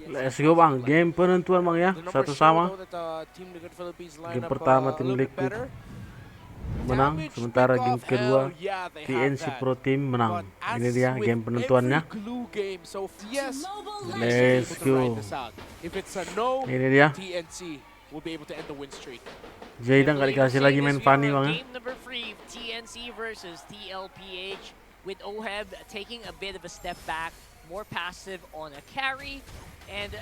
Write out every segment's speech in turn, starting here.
Let's go bang, game penentuan bang ya, satu sama. Game pertama tim Liquid menang, sementara game kedua TNC Pro Team menang. Ini dia game penentuannya. Let's go. Ini dia. Jayda nggak dikasih lagi main Fanny bang ya. Game number 3, TNC versus TLPH, with Oheb taking a bit of a step back, more passive on a carry, and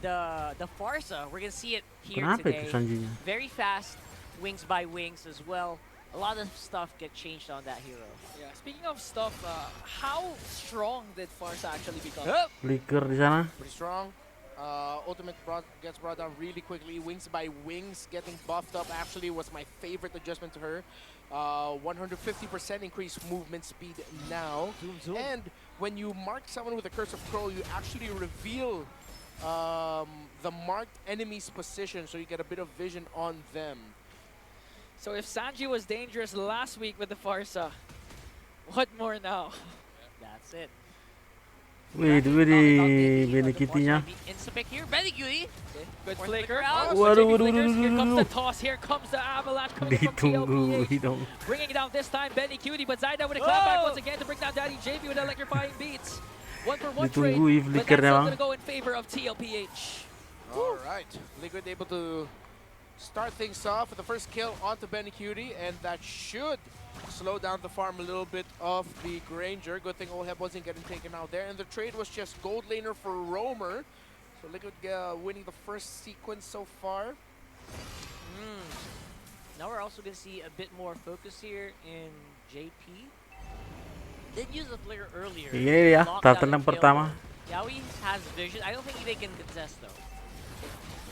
the Farsa, we're gonna see it here Kenapa today. itu Sanjinya? Very fast, wings by wings as well. A lot of stuff get changed on that hero. Yeah, speaking of stuff, how strong did Farsa actually become? Flicker di sana. Pretty strong. Ultimate gets brought down really quickly. Wings by wings getting buffed up actually was my favorite adjustment to her. 150% increased movement speed now. Zoom. And when you mark someone with a Curse of Crow, you actually reveal the marked enemy's position, so you get a bit of vision on them. So if Sanji was dangerous last week with the Farsa, what more now? That's it. Wih, Benny Kitty-nya. Instapick here, Benny. Good Fourth flicker. flicker out. Switching flickers. Here comes the toss. Here comes the avalanche coming from Ditunggu TLPH. dong. Bringing it down this time, Benny Cutie, but Zaida with a clapback once again to bring down Daddy JP with electrifying beats. 1-for-1 trade, Ditunggu but that's flickernya still bang. going to go in favor of TLPH. All right, Liquid able to start things off with the first kill onto Benny Cutie, and that should slow down the farm a little bit of the Granger. Good thing Oheb wasn't getting taken out there, and the trade was just gold laner for Roamer. So Liquid winning the first sequence so far. Now we're also going to see a bit more focus here in JP. Did use the flicker earlier. Ini dia, Locked tahap down tenang the kill. pertama. Yawi has vision. I don't think they can contest though.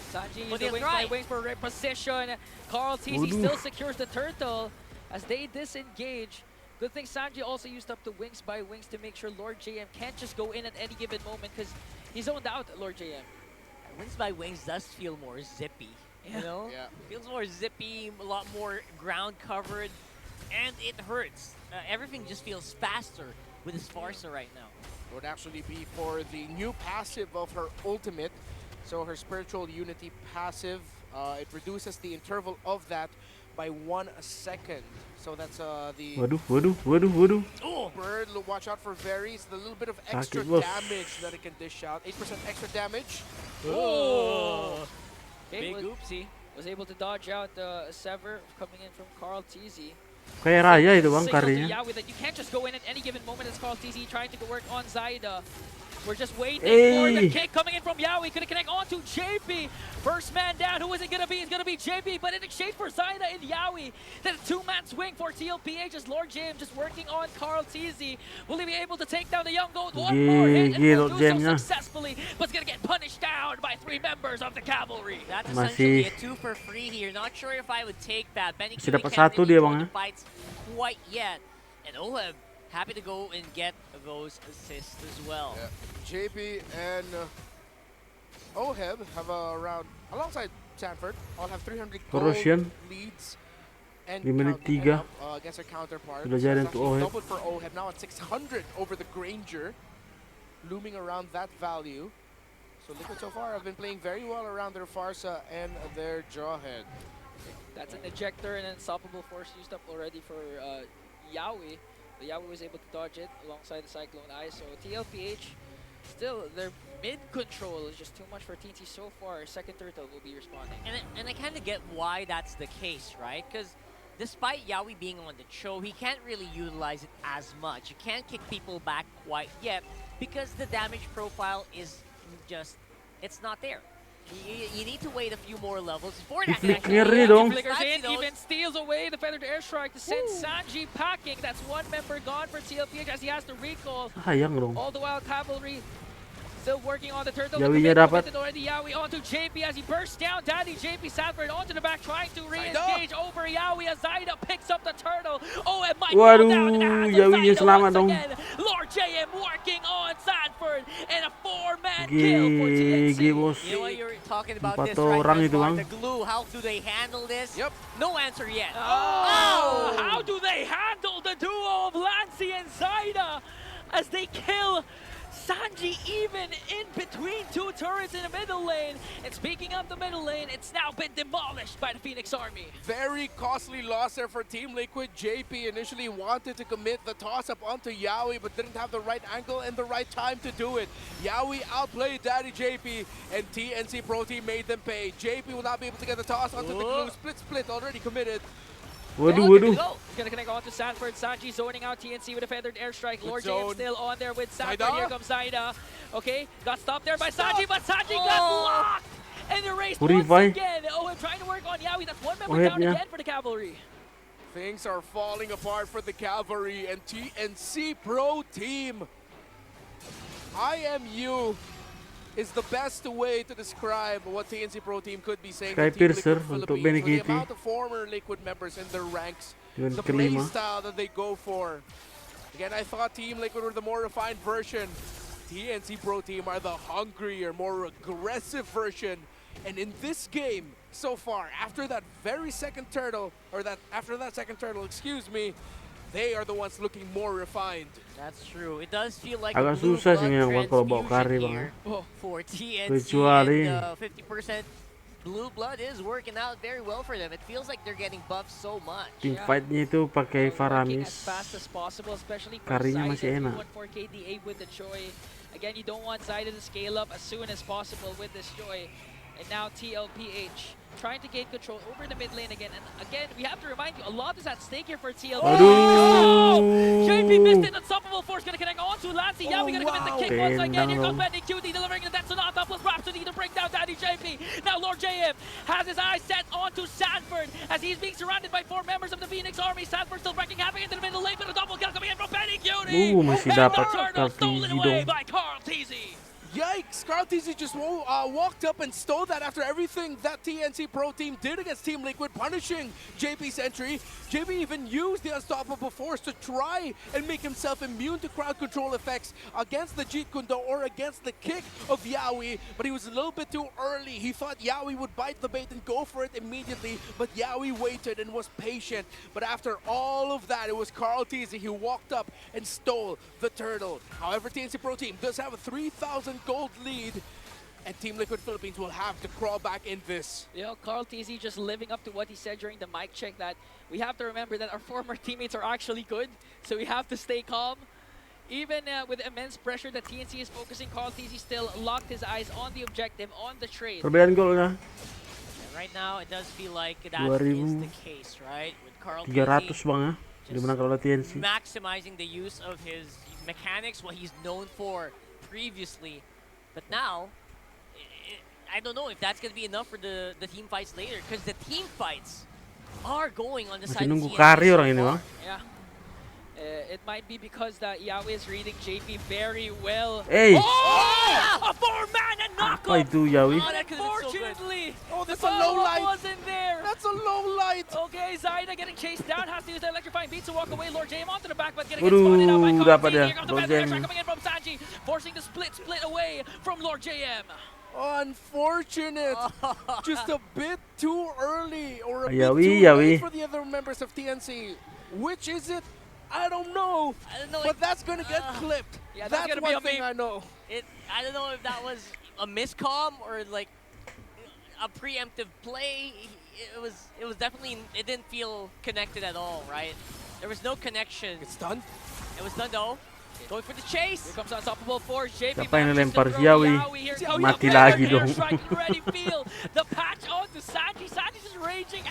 Sanji But used the they'll wings by try. wings for reposition. Carl TZ Waduh. still secures the turtle as they disengage. Good thing Sanji also used up the wings by wings to make sure Lord JM can't just go in at any given moment because he's zoned out at Lord JM. Wings by wings does feel more zippy. Yeah. You know? Yeah. Feels more zippy, a lot more ground covered, and it hurts. Everything just feels faster with this Farsa right now. It would actually be for the new passive of her ultimate. So her Spiritual Unity passive, it reduces the interval of that by 1 second. So that's the Waduh. bird. Watch out for Varys. The little bit of extra Sakit, bos. damage that it can dish out. 8% extra damage. Oh! Big was, oopsie. was able to dodge out the Sever coming in from Carl TZ. Kayak Raya itu bang Signal to karyanya. Yawi that you can't just go in at any given moment as Carl TZ trying to work on Zaida. We're just waiting for the Hey. kick coming in from Yawi. Gonna connect onto JP. First man down. Who is it gonna be? It's gonna be JP, but in exchange for Zaida and Yawi. Then a two-man swing for TLPH as Lord Jam just working on Carl TZ. Will he be able to take down the Young Gold? One more hit and will Lord do so Jam-nya. successfully, but it's gonna get punished down by 3 members of the cavalry. That's Masih- essentially a 2 for free here. Not sure if I would take that. Benny Masih Kiwi dapat can't satu really dia, throw bang, the ya. fights quite yet. And Oheb happy to go and get those assists as well. Yeah. JP and Oheb have around, alongside Sanford, all have 300 gold Corrosion. leads. And Di menit counting 3. up, against their counterpart. Sudah So jalan it's untuk actually Oheb. doubled for Oheb, now at 600 over the Granger, looming around that value. So Liquid so far have been playing very well around their Farsa and their Jawhead. That's an ejector and an unstoppable force used up already for Yawi. But Yawi was able to dodge it alongside the Cyclone Eye. So TLPH, still their mid control is just too much for TNT so far. Second turtle will be responding. And I kind of get why that's the case, right? Because despite Yawi being on the Cho, he can't really utilize it as much. You can't kick people back quite yet because the damage profile is just, it's not there. You need to wait a few more levels before that can Flicker actually dong. Flickers Slash in, those. even steals away the feathered airstrike to send Sanji packing. That's one member gone for TLPH as he has to recall. Sayang dong. All the while, Cavalry still working on the turtle. Yawinya The dapat. committed already. Yawi onto JP as he bursts down. Daddy JP Sanford onto the back, trying to re-engage over Yawi as Zaida picks up the turtle. Oh, it might fall down in the hands of Yawinya Zaida selamat once dong. again. Lord JM working on Sanford and a 4-man kill for GG TNC. bos. You know what you're talking about 4 this, right? orang itu, Resmar? Bang. The glue, how do they handle this? Yep. No answer yet. Oh! How do they handle the duo of Lancy and Zaida as they kill Sanji even in between two turrets in the middle lane. And speaking of the middle lane, it's now been demolished by the Phoenix Army. Very costly loss there for Team Liquid. JP initially wanted to commit the toss-up onto Yawi, but didn't have the right angle and the right time to do it. Yawi outplayed Daddy JP, and TNC Pro Team made them pay. JP will not be able to get the toss onto the glue. Split already committed. Waduh, Good to waduh. go. He's gonna connect on to Sanford. Sanji zoning out TNC with a feathered airstrike. Lord zone. James still on there with Sanford. Zaida. Here comes Zaida. Okay, got stopped there by Stop. Sanji, but Sanji got blocked and erased Purify. once again. Oh, I'm trying to work on Yawi. That's one member Wait, down yeah. again for the Cavalry. Things are falling apart for the Cavalry and TNC Pro Team. IMU is the best way to describe what TNC Pro Team could be saying to Team Skypiercer Liquid untuk Philippines. With Benikiti. the amount of former Liquid members in their ranks, Yun, the play kelima. style that they go for. Again, I thought Team Liquid were the more refined version. TNC Pro Team are the hungrier, more aggressive version. And in this game, so far, after that second turtle, excuse me, they are the ones looking more refined. That's true. It does feel like Agak a blue susah sih blood memang kalau bawa carry, transfusion Bang. here Oh. for TNC, Kecuali- and 50% blue blood is working out very well for them. It feels like they're getting buffed so much. Tim fight-nya itu pakai Working as Faramis. fast as possible, especially for Karinya Zaida. masih You enak. want 4 KDA with the Joy. Again, you don't want Zaida to scale up as soon as possible with this Joy. And now TLPH trying to gain control over the mid lane again. And again, we have to remind you, a lot is at stake here for TLPH. Aduh. JP missed it. Unstoppable Force gonna connect on to Lancy. Yeah, we're gonna commit the wow. kick once again. Here comes Tendang Benny QT delivering the death sonata plus Rhapsody to bring down Daddy JP. Now Lord JM has his eyes set onto Sanford as he's being surrounded by 4 members of the Phoenix Army. Sanford still wrecking havoc into the middle lane, but a double kill coming in from Benny QT. Masih And dapat the turtle stolen Kartiji away dong. by Carl Teasy. Yikes! Carl TZ just walked up and stole that after everything that TNC Pro Team did against Team Liquid, punishing JP's entry. JP even used the Unstoppable Force to try and make himself immune to crowd control effects against the Jeet Kune Do or against the kick of Yawi, but he was a little bit too early. He thought Yawi would bite the bait and go for it immediately, but Yawi waited and was patient. But after all of that, it was Carl TZ who walked up and stole the turtle. However, TNC Pro Team does have a 3,000 gold lead, and Team Liquid Philippines will have to crawl back in this. You know, Carl TZ just living up to what he said during the mic check, that we have to remember that our former teammates are actually good, so we have to stay calm. Even with immense pressure that TNC is focusing, Carl TZ still locked his eyes on the objective, on the trade. Perbedaan golnya And right now, it does feel like that 2000. is the case, right? With Carl 300 Teasy Bang ya. Dimenangkan oleh TNC. maximizing the use of his mechanics, what he's known for previously. But now, I don't know if that's going to be enough for the team fights later, because the team fights are going on the Masih side of nunggu TNC carry so orang ini, far. Bang. Yeah. It might be because that Yawi is reading JP very well. Hey, Oh! A 4-mana apa knockoff! itu Yawi? Oh, that could've been so good. Unfortunately, Oh, the that's a low follow-up light. wasn't there. That's a low light. Okay, Zaida getting chased down, has to use the electrifying beat to walk away. Lord Jam onto the back, but getting Waduh, spotted out by Carl dapat TZ. dia, Here comes the Lord Panther Jam. Attack coming in from Sanji, forcing the split away from Lord JM. Unfortunate. Just a bit too early or a bit Yawi, too Yawi. late for the other members of TNC. Which is it? I don't know. I don't know. But that's gonna get clipped. Yeah, that's That's gonna be one a thing I meme. know. I don't know if that was a miscomm or like a preemptive play. It was definitely, it didn't feel connected at all, right? There was no connection. It's done. It was done though. Going for the chase. Here comes Unstoppable Force. JP Siapa yang manages to lempar throw Yawi? Here comes Mati the lagi Panther dong. Airstrike. You can already feel the patch onto Sanji. Sanji's just raging.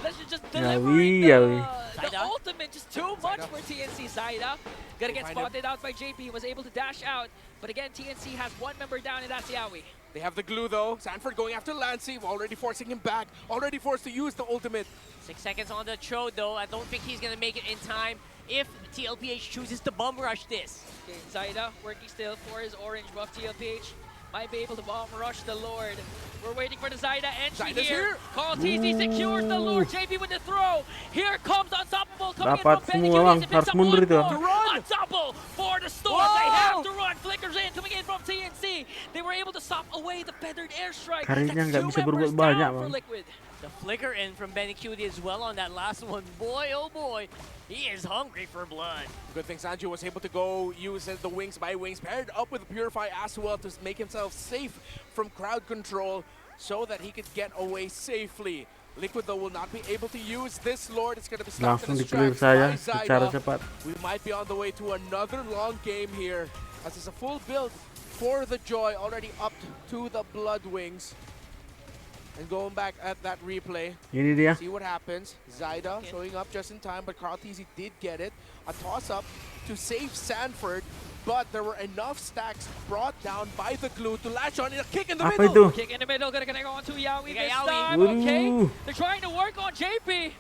Let's just delivering Yawi. the Zaida. ultimate, just too much for TNC. Zaida gonna get Find him. spotted out by JP. He was able to dash out, but again, TNC has one member down, and that's Yawi. They have the glue though. Sanford going after Lancy, already forcing him back, already forced to use the ultimate. 6 seconds on the Cho though. I don't think he's gonna make it in time if TLPH chooses to bum rush this. Okay, Zaida working still for his orange buff. TLPH might be able to bomb rush the Lord. We're waiting for the Zaida entry Zaida's here. here. Call TZ secures the Lord. JP with the throw. Here comes Unstoppable coming Dapat in from Benny semua, Cuties. Bang. It picks Harus up mundur one itu. more. A double for the Storm. They have to run. Flickers in, coming in from TNC. They were able to stop away the feathered airstrike. Karirnya That's nggak two bisa members berbuat banyak, down for Bang. Liquid. The flicker in from Benny Cutie as well on that last one. Boy, oh boy, he is hungry for blood. Good thing Sanji was able to go use the wings by wings, paired up with Purify as well to make himself safe from crowd control so that he could get away safely. Liquid though will not be able to use this Lord. It's going to be stopped Langsung in his di-clear tracks saya by secara Zyda. cepat. We might be on the way to another long game here as it's a full build for the Joy, already up to the Blood Wings. And going back at that replay, Ini dia. see what happens. Zyda showing up just in time, but Karl'Tezi did get it. A toss-up to save Sanford, but there were enough stacks brought down by the glue to latch on. A kick in the Apa middle. itu? Kick in the middle, gonna connect on to Yawi Okay, this Yawi. time. Waduh. Okay, they're trying to work on JP.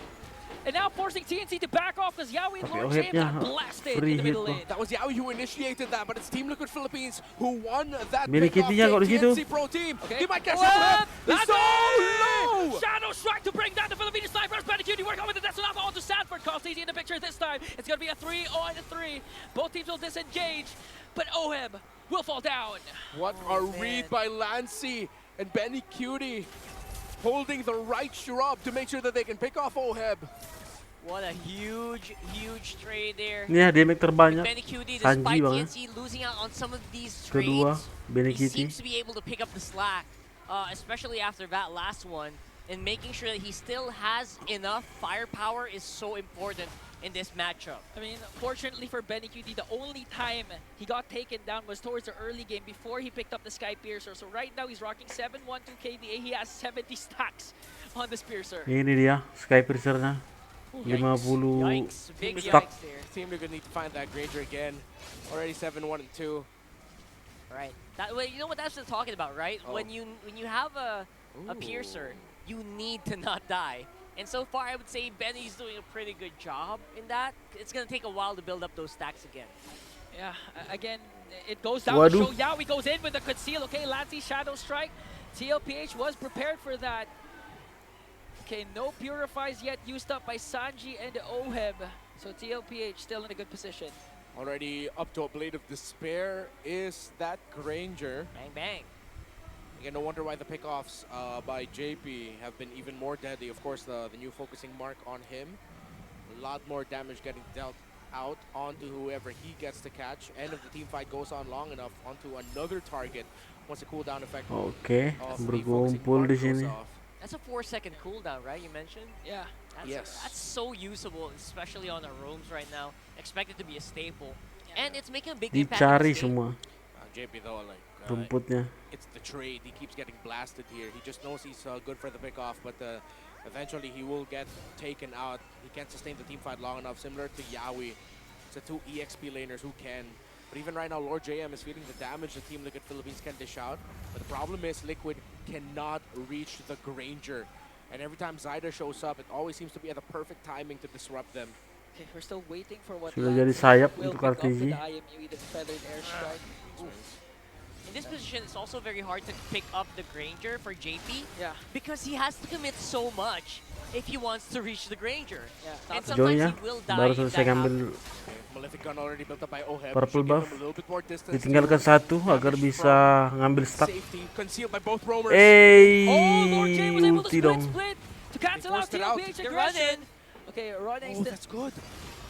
And now forcing TNC to back off because Yawi and Tapi Lord James Ohebnya got blasted free in the hit middle kok. lane. That was Yawi who initiated that, but it's Team Liquid Philippines who won that Benny pick-off Kitty-nya kok di game. situ? TNC Pro Team. Okay. He might catch Oheb! up. He's That's so it! low. Shadow Strike to bring down the Filipino snipers. Benny work on with the Desolata onto Sanford. Karl'Tezi in the picture this time. It's going to be a 3-on-3. Both teams will disengage, but Oheb will fall down. What a read by Lancy and Benny Cutie holding the right shrub to make sure that they can pick off Oheb. What a huge, huge trade there. Ini ya damage terbanyak. Benny Cutie, Sanji despite banget. TNC losing out on some of these Kedua, trades, Benny he Kitty. seems to be able to pick up the slack, especially after that last one, and making sure that he still has enough firepower is so important in this matchup. I mean, fortunately for Benny QD, the only time he got taken down was towards the early game before he picked up the Sky Piercer. So right now he's rocking 712 KDA. He has 70 stacks on this Piercer. Ini dia Sky Piercer-nya. Yikes. 50 Yikes. Big stock. yikes there. Team Liquid need to find that Granger again. Already 7-1-2. Right. That, well, you know what that's what I'm talking about, right? Oh. When you have a piercer, you need to not die. And so far, I would say Benny's doing a pretty good job in that. It's gonna take a while to build up those stacks again. Yeah, again, it goes down Waduh. to show Yawi goes in with the conceal. Okay, Lancy Shadow Strike. TLPH was prepared for that. Okay, no purifies yet used up by Sanji and Oheb. So TLPH still in a good position. Already up to a Blade of Despair is that Granger. Bang, bang. Again, no wonder why the pickoffs by JP have been even more deadly. Of course, the new focusing mark on him. A lot more damage getting dealt out onto whoever he gets to catch. And if the team fight goes on long enough, onto another target once the cooldown effect Oke, of the focusing berkumpul mark di goes sini. off. That's a 4-second cooldown, right? You mentioned. Yeah. That's, Yes. That's so usable, especially on the roams right now. Expected to be a staple, and it's making a big impact. on Dicari this game. semua JP though, like rumputnya. it's the trade. He keeps getting blasted here. He just knows he's good for the pickoff, but eventually he will get taken out. He can't sustain the team fight long enough, similar to Yawi. It's the two EXP laners who can. But even right now, Lord JM is feeling the damage the Team Liquid Philippines can dish out. But the problem is Liquid cannot reach the Granger. And every time Zyda shows up, it always seems to be at the perfect timing to disrupt them. Okay, we're still waiting for what Sudah Lancy jadi sayap will untuk pick up with Karl'Tezi. the IMU, the feathered airstrike. In this position, it's also very hard to pick up the Granger for JP Yeah. because he has to commit so much if he wants to reach the Granger. Yeah, And that's a- sometimes Joy-nya he will die baru if selesai that ngambil happens. Okay, Malefic Gun already built up by Oheb. Purple Should give buff. him a little bit more distance ditinggalkan to satu agar damage bisa ngambil from stack. safety, concealed by both roamers. Oh, Lord J was able to Ulti split, dong. split to cancel out forced it out. TLPH They're aggression. running. Okay, running Oh, still. that's good.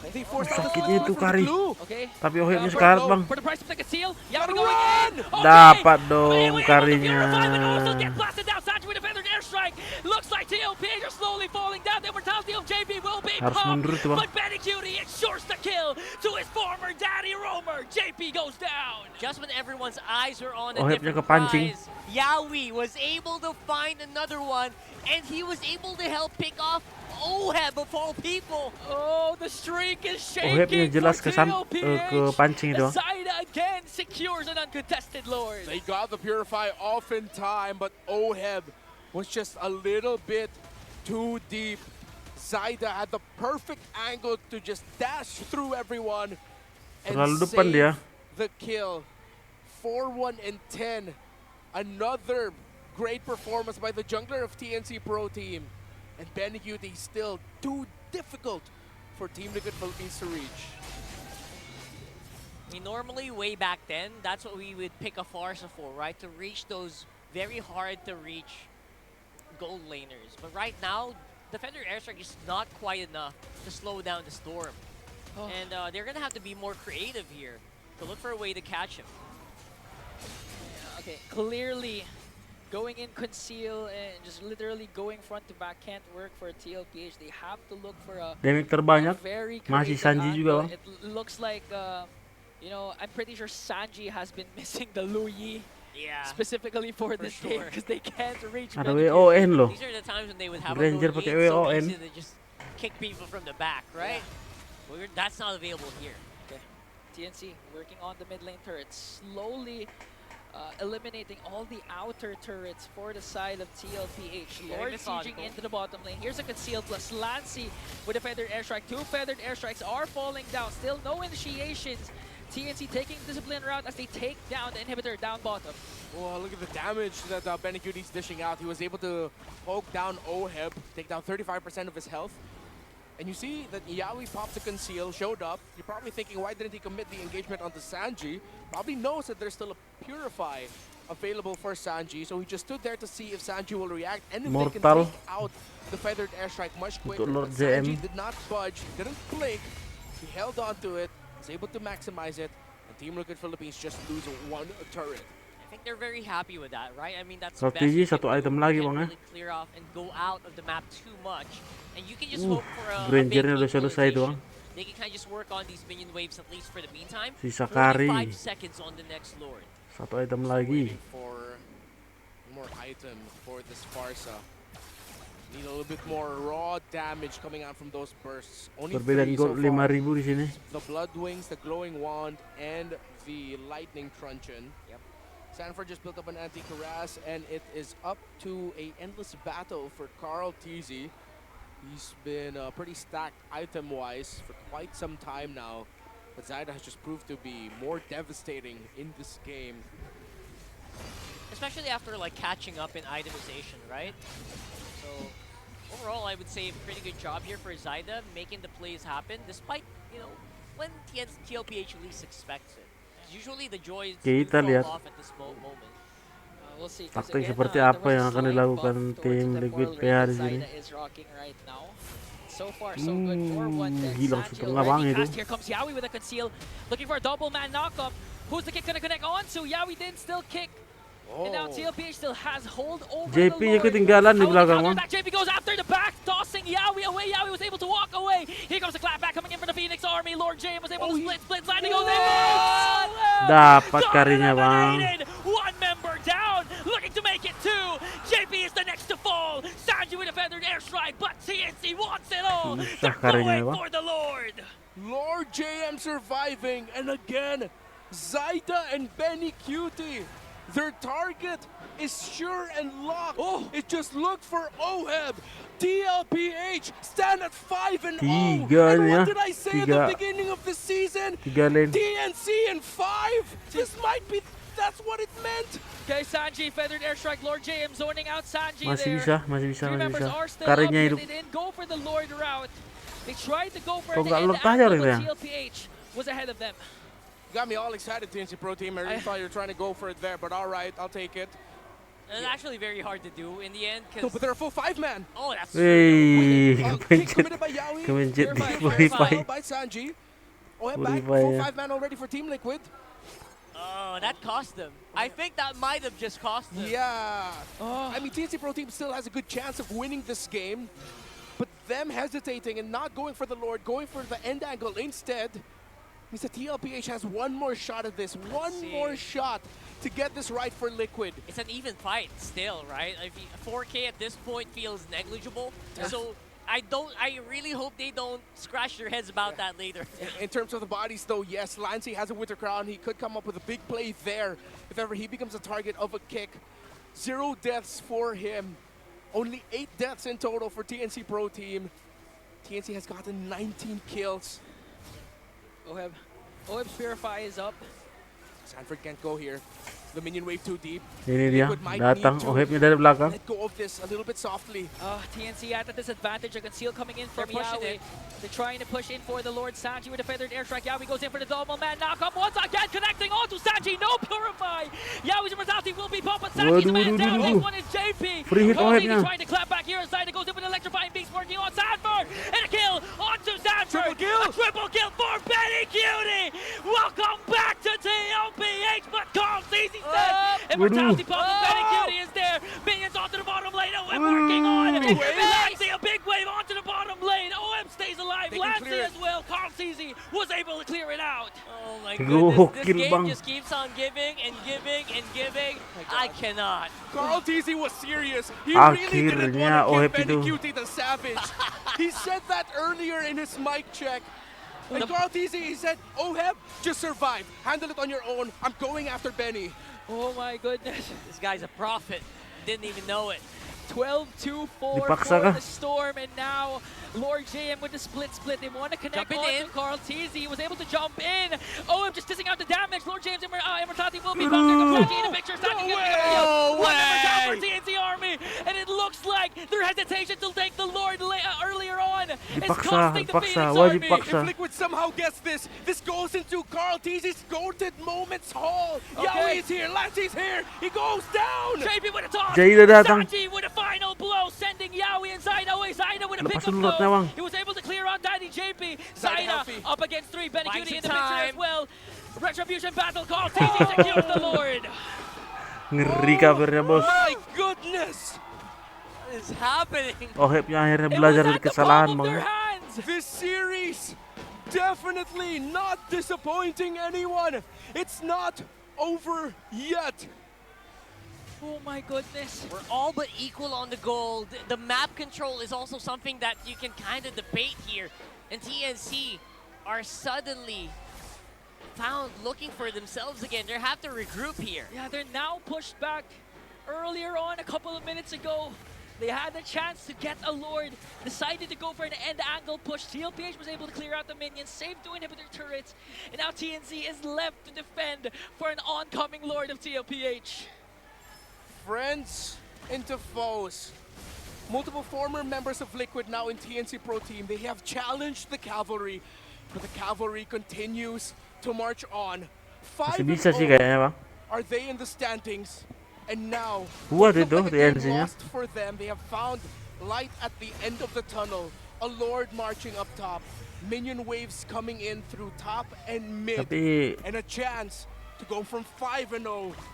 They forced out the Sakitnya split itu, from the Kari. glue. Okay. Tapi Ohebnya For sekarat the- bang. For the price of the conceal, Yawi Gotta going run! in. Okay. Dapat But dong able to Karinya. purify, but also get blasted down. Sanji with a feathered airstrike. Looks like TLPH are slowly falling down. The immortality of JP will be Harus pumped. mundur tuh, Bang. But Benny Cutie ensures the kill to his former daddy roamer. JP goes down. Just when everyone's eyes were on a Ohebnya different kepancing. prize, Yawi was able to find another one, and he was able to help pick off Oheb of all people. Oh, the streak is shaking. Ohebnya jelas for kepancing itu. Bang. Zyda again secures an uncontested Lord. They got the Purify off in time, but Oheb was just a little bit too deep. Zyda had the perfect angle to just dash through everyone and Terlalu depan save dia. the kill. 4-1 and 10. Another great performance by the jungler of TNC Pro Team. And Benny Cutie still too difficult for Team Liquid Philippines to reach. I mean, normally, way back then, that's what we would pick a Farsa for, right? To reach those very hard to reach gold laners. But right now, Defender Airstrike is not quite enough to slow down the Storm. Oh. And they're going to have to be more creative here to look for a way to catch him. Okay, clearly going in conceal and just literally going front to back can't work for TLPH. They have to look for a Damage terbanyak. very Masih creative Sanji juga, angle. Bang. It looks like, you know, I'm pretty sure Sanji has been missing the Lu Yi Yeah. specifically for this game sure. because they can't reach Ada Benny WON loh. These are the times when they would have Granger a low pakai gate, so WON. easy to just kick people from the back, right? Well, that's not available here. Okay, TNC working on the mid lane turrets, slowly eliminating all the outer turrets for the side of TLPH. Very Lord methodical. sieging into the bottom lane. Here's a conceal plus Lancy with a feathered airstrike. 2 feathered airstrikes are falling down. Still no initiations. TNC taking discipline route as they take down the inhibitor down bottom. Well, look at the damage that Benicuti's dishing out. He was able to poke down Oheb, take down 35% of his health. And you see that Yawi popped the conceal, showed up. You're probably thinking, why didn't he commit the engagement onto Sanji? Probably knows that there's still a Purify available for Sanji, so he just stood there to see if Sanji will react and if they can Mortal. take out the feathered airstrike much quicker. Untuk Lord But Sanji JM. did not budge, didn't blink. He held on to it, was able to maximize it, and Team Liquid Philippines just lose 1 turret. I think they're very happy with that, right? I mean, that's So the best TG you can satu do. item You lagi, can't Bang, ya. really clear off and go out of the map too much. And you can just hope for a Grangernya big udah selesai doang. equalization. They can kind of just work on these minion waves at least for the meantime. Sisa Only Kari. 5 seconds on the next Lord. Satu item lagi. Waiting for more item for this Farsa. Need a little bit more raw damage coming out from those bursts. Only Perbedaan 3 so gold far. 5.000 di sini. The Blood Wings, the Glowing Wand, and the Lightning Truncheon. Yep. Sanford just built up an anti-Karas, and it is up to a endless battle for Carl TZ. He's been pretty stacked item-wise for quite some time now. But Zyda has just proved to be more devastating in this game. Especially after like catching up in itemization, right? So overall, I would say a pretty good job here for Zyda, making the plays happen, despite, you know, when TLPH least expects it. Usually the joys do Kita fall lihat. off at this moment. We'll see. 'cause Taktik again, seperti there apa was a yang akan slight dilakukan buff towards tim the Liquid temporal PH range di that sini. Zyda is rocking right now. So far, so good for one deck. Gila, Sanji setengah bang already itu. cast. Here comes Yawi with a conceal, looking for a double man knockup. Who's the kick gonna connect onto? Yawi didn't still kick. And now TLPH still has hold over JP the nya Lord. ketinggalan di How will they belakang, counter Bang. back? JP goes after the back, tossing Yawi away. Yawi was able to walk away. Here comes the clapback coming in for the Phoenix Army. Lord J was able to split, landing on them. Dapat karinya, Bang. One member down, looking to make it 2. JP is the next to fall. Sanji with a feathered airstrike, but TNC wants it all. Susah They're karinya, going Bang. for the Lord. Lord JM surviving, and again, Zyda and Benny Cutie. Their target is sure and locked. It just looked for Oheb. TLPH stand at 5-0. Tiga And nih ya. what did I say at the Tiga. beginning of the season? 3 lane. TNC in 5? This might be, that's what it meant. Okay, Sanji, feathered airstrike. Lord JM zoning out Sanji Masih there. bisa, masih bisa, Three masih members bisa. are still Karinya up, hidup. but they didn't go for the Lord route. They tried to go for Kok the nggak end Lord aja angle, orang but ya? TLPH was ahead of them. Got me all excited, TNC Pro Team. I really thought you were trying to go for it there, but all right, I'll take it. And it's actually very hard to do in the end, No, because... but they're a full 5-man. Oh, that's Wih, Kick kepencet. committed by Yawi. Kemencet di Purify. Purify. By Sanji. Oheb back, Purify, full yeah. 5-man already for Team Liquid. Oh, that cost them. I think that might have just cost them. Yeah. Oh. I mean, TNC Pro Team still has a good chance of winning this game, but them hesitating and not going for the Lord, going for the end angle instead, means that TLPH has one more shot at this, one see. more shot to get this right for Liquid. It's an even fight still, right? I mean, 4K at this point feels negligible. So I really hope they don't scratch their heads about that later. In terms of the bodies, though, yes, Lancy has a Winter Crown. He could come up with a big play there if ever he becomes a target of a kick. 0 deaths for him. Only 8 deaths in total for TNC Pro Team. TNC has gotten 19 kills. Oheb's Purify is up. Sanford can't go here. The minion wave too deep. Ini dia, Liquid might datang need to Ohebnya dari belakang. let go of this a little bit softly. TNC at a disadvantage. A conceal coming in from They're pushing Yawi. it. They're trying to push in for the Lord Sanji with a feathered airstrike. Yawi goes in for the double man knockup once again, connecting onto Sanji. No Purify. Yawi's immortality will be pumped, but Sanji's man down. Next one is JP. Free hit Cozy Ohebnya. trying to clap back here inside. It goes in with electrifying beast working on Sanford. And a kill onto Sanford. Triple kill. A triple kill for Benny Cutie. Welcome back to TLPH, but Carl Easy said immortality pump from Benny Cutie is there. Minions onto the bottom lane. OM working on it. Lancey, a big wave onto the bottom lane. OM stays alive. They can Lancey clear as well. Carl Easy was able to clear it out. Oh my Gokil, goodness, this game Bang. just keeps on giving and giving and giving. I cannot. Carl TZ was serious. He really didn't Akhirnya want to Oheb give Benny itu. Cutie the savage. He said that earlier in his mic check. And Carl TZ, he said, Oheb, just survive. Handle it on your own. I'm going after Benny. Oh my goodness. This guy's a prophet. Didn't even know it. 12-2-4 for Dipaksa kah? the Storm, and now Lord JM with the split. They want to connect Jumping onto in. Carl TZ. He was able to jump in. OM just dishing out the damage. Lord JM's immortality will be bumped. There comes Sanji in the picture. Sanji No gets way! the kill. No One number down for way! TNC Army, and it looks like their hesitation to take the Lord earlier on is Dipaksa, costing the dipaksa, Phoenix wajib Army. paksa. If Liquid somehow gets this goes into Carl TZ's goated moments hall. Okay. Yaoi is here, Lancey's here. He goes down. JP with a toss. Jay udah datang. Sanji with a final blow, sending Yaoi and Zaina away. Zaina with a Lepas pickup dulu lotnya, blow. Bang. He was able to clear out Daddy JP. Zaina Zaina healthy. up against 3. Benny Buying Cutie in some the picture as time. well. Retribution battle call. TZ secures the Lord. Ngeri covernya bos. My goodness. What is happening? Ohebnya akhirnya It was belajar at dari the kesalahan palm of bang. their ya. hands. This series definitely not disappointing anyone. It's not over yet. Oh my goodness. We're all but equal on the goal. The map control is also something that you can kind of debate here. And TNC are suddenly found looking for themselves again. They have to regroup here. Yeah, they're now pushed back. Earlier on, a couple of minutes ago, they had the chance to get a Lord, decided to go for an end angle push. TLPH was able to clear out the minions, save 2 inhibitor turrets, and now TNC is left to defend for an oncoming Lord of TLPH. Friends into foes. Multiple former members of Liquid now in TNC Pro Team. They have challenged the Cavalry, but the Cavalry continues to march on. Masih 5-0 bisa sih kayaknya bang. are they in the standings, and now Kuat look itu like a game TNC-nya. lost for them. They have found light at the end of the tunnel. A Lord marching up top. Minion waves coming in through top and mid, Tapi and a chance to go from 5-0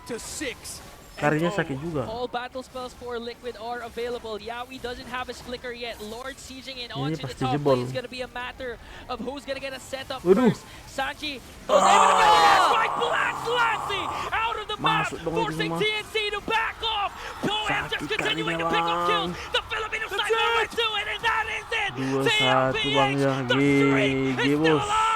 to 6. karirnya sakit juga. All battle spells for Liquid are available. Yaoi doesn't have his flicker yet. Lord sieging in Ini onto the pasti top jebol. lane. It's gonna be a matter of who's gonna get a setup Waduh. first. Sanji goes able to get an strike. Blast Lassie out of the map, Masuk dong itu forcing semua. TNC to back off. Poem just Sakit continuing to karirnya, pick up Bang. kills. The Filipino sniper with 2, and that is it. 2-1 bang ya. TLPH, the streak GG is still bos. alive.